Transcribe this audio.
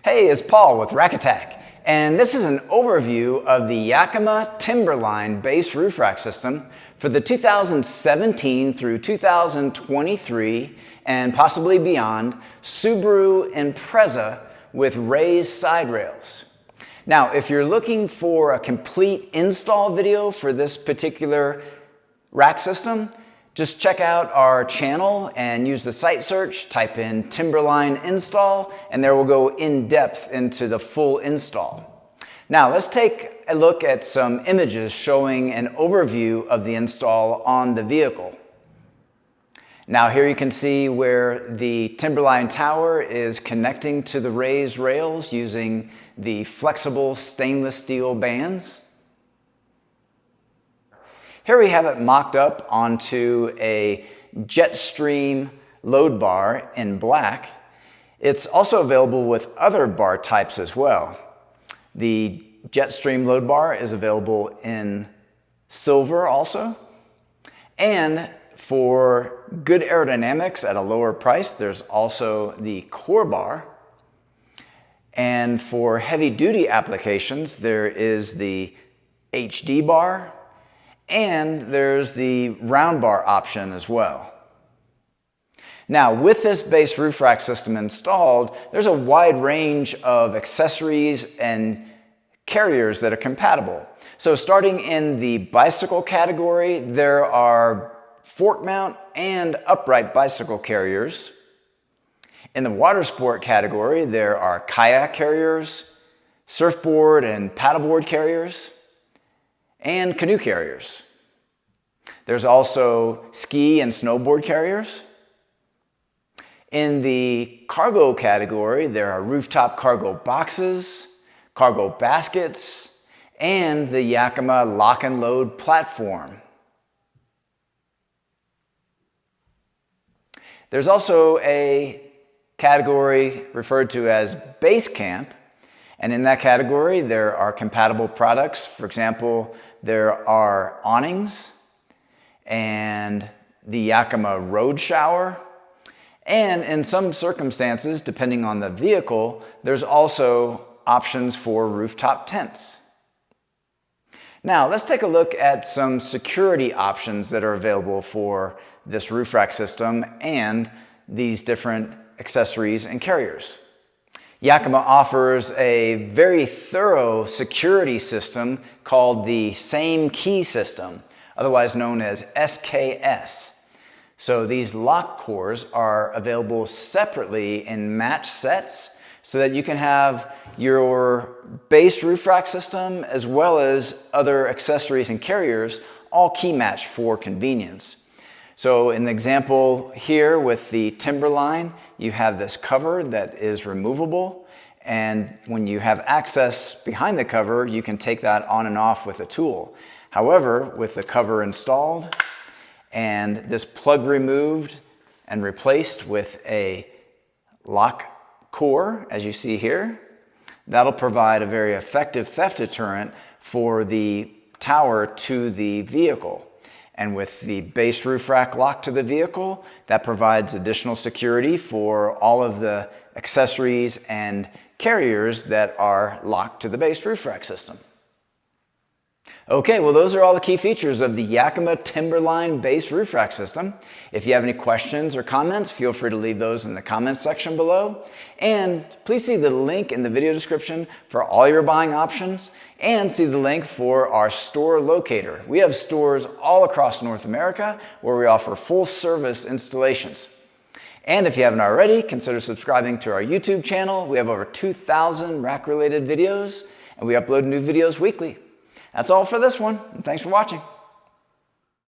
Hey, it's Paul with Rack Attack, and this is an overview of the Yakima TimberLine base roof rack system for the 2017 through 2023 and possibly beyond Subaru Impreza with raised side rails. Now, if you're looking for a complete install video for this particular rack system, just check out our channel and use the site search, type in TimberLine install, and there we'll go in depth into the full install. Now let's take a look at some images showing an overview of the install on the vehicle. Now here you can see where the TimberLine tower is connecting to the raised rails using the flexible stainless steel bands. Here we have it mocked up onto a Jetstream load bar in black. It's also available with other bar types as well. The Jetstream load bar is available in silver also. And for good aerodynamics at a lower price, there's also the core bar. And for heavy duty applications, there is the HD bar, and there's the round bar option as well. Now, with this base roof rack system installed, there's a wide range of accessories and carriers that are compatible. So starting in the bicycle category, there are fork mount and upright bicycle carriers. In the water sport category, there are kayak carriers, surfboard and paddleboard carriers, and canoe carriers. There's also ski and snowboard carriers. In the cargo category, there are rooftop cargo boxes, cargo baskets, and the Yakima lock and load platform. There's also a category referred to as base camp, and in that category there are compatible products. For example, there are awnings and the Yakima road shower, and in some circumstances, depending on the vehicle, there's also options for rooftop tents. Now let's take a look at some security options that are available for this roof rack system and these different accessories and carriers. Yakima offers a very thorough security system called the Same Key System, otherwise known as SKS. So these lock cores are available separately in match sets so that you can have your base roof rack system as well as other accessories and carriers all key match for convenience. So in the example here with the TimberLine, you have this cover that is removable, and when you have access behind the cover, you can take that on and off with a tool. However, with the cover installed and this plug removed and replaced with a lock core, as you see here, that'll provide a very effective theft deterrent for the tower to the vehicle. And with the base roof rack locked to the vehicle, that provides additional security for all of the accessories and carriers that are locked to the base roof rack system. Okay, well those are all the key features of the Yakima TimberLine base roof rack system. If you have any questions or comments, feel free to leave those in the comments section below. And please see the link in the video description for all your buying options, and see the link for our store locator. We have stores all across North America where we offer full service installations. And if you haven't already, consider subscribing to our YouTube channel. We have over 2,000 rack related videos, and we upload new videos weekly. That's all for this one, and thanks for watching.